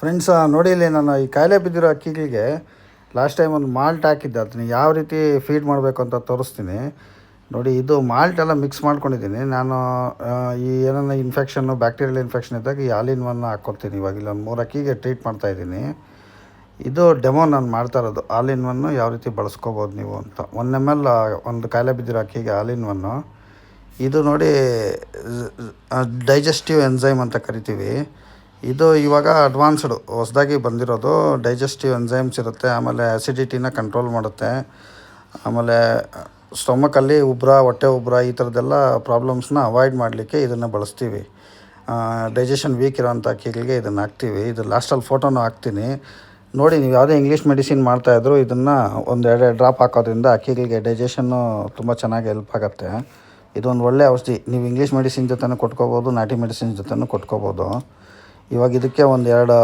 Friends ನೋಡಿ, ಇಲ್ಲಿ ನಾನು ಈ ಕಾಯಿಲೆ ಬಿದ್ದಿರೋ ಅಕ್ಕಿಗಳಿಗೆ ಲಾಸ್ಟ್ ಟೈಮ್ ಒಂದು ಮಾಲ್ಟ್ ಹಾಕಿದ್ದೆ. ಅದನ್ನ ಯಾವ ರೀತಿ ಫೀಡ್ ಮಾಡಬೇಕು ಅಂತ ತೋರಿಸ್ತೀನಿ ನೋಡಿ. ಇದು ಮಾಲ್ಟ್ ಎಲ್ಲ ಮಿಕ್ಸ್ ಮಾಡ್ಕೊಂಡಿದ್ದೀನಿ ನಾನು. ಈ ಏನನ್ನ ಇನ್ಫೆಕ್ಷನ್ನು, ಬ್ಯಾಕ್ಟೀರಿಯಲ್ ಇನ್ಫೆಕ್ಷನ್ ಇದ್ದಾಗ ಈ ಆಲ್-ಇನ್ ಒನ್ ಹಾಕ್ಕೊಳ್ತೀನಿ. ಇವಾಗ ಇಲ್ಲೊಂದು 3 ಅಕ್ಕಿಗೆ ಟ್ರೀಟ್ ಮಾಡ್ತಾಯಿದ್ದೀನಿ. ಇದು ಡೆಮೋ ನಾನು ಮಾಡ್ತಾ ಇರೋದು. ಆಲ್-ಇನ್ ಒನ್ನು ಯಾವ ರೀತಿ ಬಳಸ್ಕೋಬೋದು ನೀವು ಅಂತ. 1 ml ಒಂದು ಕಾಯಿಲೆ ಬಿದ್ದಿರೋ ಅಕ್ಕಿಗೆ ಆಲ್-ಇನ್ ಒನ್ನು. ಇದು ನೋಡಿ, ಡೈಜೆಸ್ಟಿವ್ ಎನ್ಸೈಮ್ ಅಂತ ಕರಿತೀವಿ. ಇದು ಇವಾಗ ಅಡ್ವಾನ್ಸ್ಡು ಹೊಸದಾಗಿ ಬಂದಿರೋದು. ಡೈಜೆಸ್ಟಿವ್ ಎನ್ಸೈಮ್ಸ್ ಇರುತ್ತೆ, ಆಮೇಲೆ ಆ್ಯಸಿಡಿಟಿನ ಕಂಟ್ರೋಲ್ ಮಾಡುತ್ತೆ, ಆಮೇಲೆ ಸ್ಟೊಮಕಲ್ಲಿ ಹೊಟ್ಟೆ ಉಬ್ಬರ ಈ ಥರದ್ದೆಲ್ಲ ಪ್ರಾಬ್ಲಮ್ಸ್ನ ಅವಾಯ್ಡ್ ಮಾಡಲಿಕ್ಕೆ ಇದನ್ನು ಬಳಸ್ತೀವಿ. ಡೈಜೆಷನ್ ವೀಕ್ ಇರೋಂಥ ಅಕ್ಕಿಗಳಿಗೆ ಇದನ್ನು ಹಾಕ್ತೀವಿ. ಇದು ಲಾಸ್ಟಲ್ಲಿ ಫೋಟೋನು ಹಾಕ್ತೀನಿ ನೋಡಿ. ನೀವು ಯಾವುದೇ ಇಂಗ್ಲೀಷ್ ಮೆಡಿಸಿನ್ ಮಾಡ್ತಾಯಿದ್ರು ಇದನ್ನು 1-2 ಡ್ರಾಪ್ ಹಾಕೋದ್ರಿಂದ ಅಕ್ಕಿಗಳಿಗೆ ಡೈಜೆಷನ್ನು ತುಂಬ ಚೆನ್ನಾಗಿ ಹೆಲ್ಪ್ ಆಗುತ್ತೆ. ಇದೊಂದು ಒಳ್ಳೆ ಔಷಧಿ. ನೀವು ಇಂಗ್ಲೀಷ್ ಮೆಡಿಸಿನ್ ಜೊತೆನೂ ಕೊಟ್ಕೋಬೋದು, ನಾಟಿ ಮೆಡಿಸಿನ್ ಜೊತೆನೂ ಕೊಟ್ಕೋಬೋದು. ಇವಾಗ ಇದಕ್ಕೆ 1-2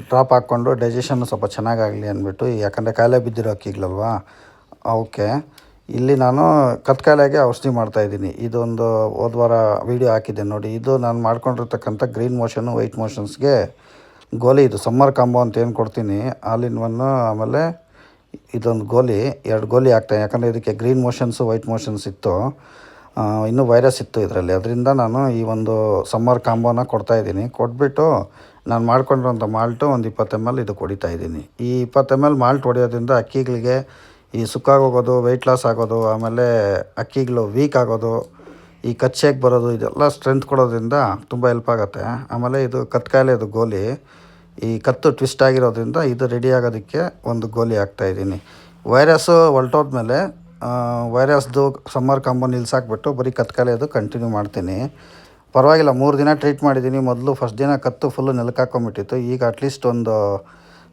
ಡ್ರಾಪ್ ಹಾಕ್ಕೊಂಡು ಡೈಜೆಷನ್ನು ಸ್ವಲ್ಪ ಚೆನ್ನಾಗಾಗಲಿ ಅಂದ್ಬಿಟ್ಟು, ಯಾಕಂದರೆ ಕಾಯಿಲೆ ಬಿದ್ದಿರೋ ಅಕ್ಕಿಗಳಲ್ವಾ ಅವಕ್ಕೆ. ಇಲ್ಲಿ ನಾನು ಕತ್ಕಾಯಿಲೆಗೆ ಔಷಧಿ ಮಾಡ್ತಾಯಿದ್ದೀನಿ. ಇದೊಂದು ಹೋದ ವಾರ ವೀಡಿಯೋ ಹಾಕಿದ್ದೆ ನೋಡಿ. ಇದು ನಾನು ಮಾಡ್ಕೊಂಡಿರ್ತಕ್ಕಂಥ ಗ್ರೀನ್ ಮೋಷನ್ನು, ವೈಟ್ ಮೋಷನ್ಸ್ಗೆ ಗೋಲಿ. ಇದು ಸಮ್ಮರ್ ಕಾಂಬೋ ಅಂತ ಏನು ಕೊಡ್ತೀನಿ, ಆಲ್-ಇನ್ ಒನ್ನು, ಆಮೇಲೆ ಇದೊಂದು ಗೋಲಿ, 2 ಗೋಲಿ ಹಾಕ್ತಾಯಿದ್ದೀನಿ. ಯಾಕಂದರೆ ಇದಕ್ಕೆ ಗ್ರೀನ್ ಮೋಷನ್ಸು, ವೈಟ್ ಮೋಷನ್ಸ್ ಇತ್ತು, ಇನ್ನೂ ವೈರಸ್ ಇತ್ತು ಇದರಲ್ಲಿ. ಅದರಿಂದ ನಾನು ಈ ಒಂದು ಸಮ್ಮರ್ ಕಾಂಬೋನ ಕೊಡ್ತಾಯಿದ್ದೀನಿ. ಕೊಟ್ಬಿಟ್ಟು ನಾನು ಮಾಡ್ಕೊಂಡಿರೋಂಥ ಮಾಲ್ಟು ಒಂದು 20 ml ಇದಕ್ಕೆ ಹೊಡಿತಾಯಿದ್ದೀನಿ. ಈ 20 ml ಮಾಲ್ಟ್ ಹೊಡೆಯೋದ್ರಿಂದ ಅಕ್ಕಿಗಳಿಗೆ ಈ ಸುಕ್ಕಾಗೋಗೋದು, ವೆಯ್ಟ್ ಲಾಸ್ ಆಗೋದು, ಆಮೇಲೆ ಅಕ್ಕಿಗಳು ವೀಕ್ ಆಗೋದು, ಈ ಕಚ್ಚೇಗೆ ಬರೋದು, ಇದೆಲ್ಲ ಸ್ಟ್ರೆಂತ್ ಕೊಡೋದ್ರಿಂದ ತುಂಬ ಹೆಲ್ಪ್ ಆಗುತ್ತೆ. ಆಮೇಲೆ ಇದು ಕತ್ಕಾಯಿಲೆದು ಗೋಲಿ, ಈ ಕತ್ತು ಟ್ವಿಸ್ಟ್ ಆಗಿರೋದ್ರಿಂದ ಇದು ರೆಡಿ ಆಗೋದಕ್ಕೆ ಒಂದು ಗೋಲಿ ಹಾಕ್ತಾಯಿದ್ದೀನಿ. ವೈರಸ್ಸು ಹೊಲ್ಟೋದ್ಮೇಲೆ ವೈರಸ್ದು ಸಮ್ಮರ್ ಕಾಂಬೋ ನಿಲ್ಸಾಕ್ಬಿಟ್ಟು ಬರೀ ಕತ್ಕಾಯಿಲೆದು ಕಂಟಿನ್ಯೂ ಮಾಡ್ತೀನಿ. ಪರವಾಗಿಲ್ಲ, 3 ದಿನ ಟ್ರೀಟ್ ಮಾಡಿದ್ದೀನಿ. ಮೊದಲು ಫಸ್ಟ್ ದಿನ ಕತ್ತು ಫುಲ್ಲು ನೆಲಕ್ಕೆ ಹಾಕ್ಕೊಂಬಿಟ್ಟಿತ್ತು. ಈಗ ಅಟ್ಲೀಸ್ಟ್ ಒಂದು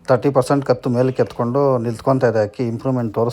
30% ಕತ್ತು ಮೇಲಕ್ಕೆ ಎತ್ಕೊಂಡು ನಿಲ್ತ್ಕೊತಾ ಇದೆ ಅಕ್ಕಿ. ಇಂಪ್ರೂವ್ಮೆಂಟ್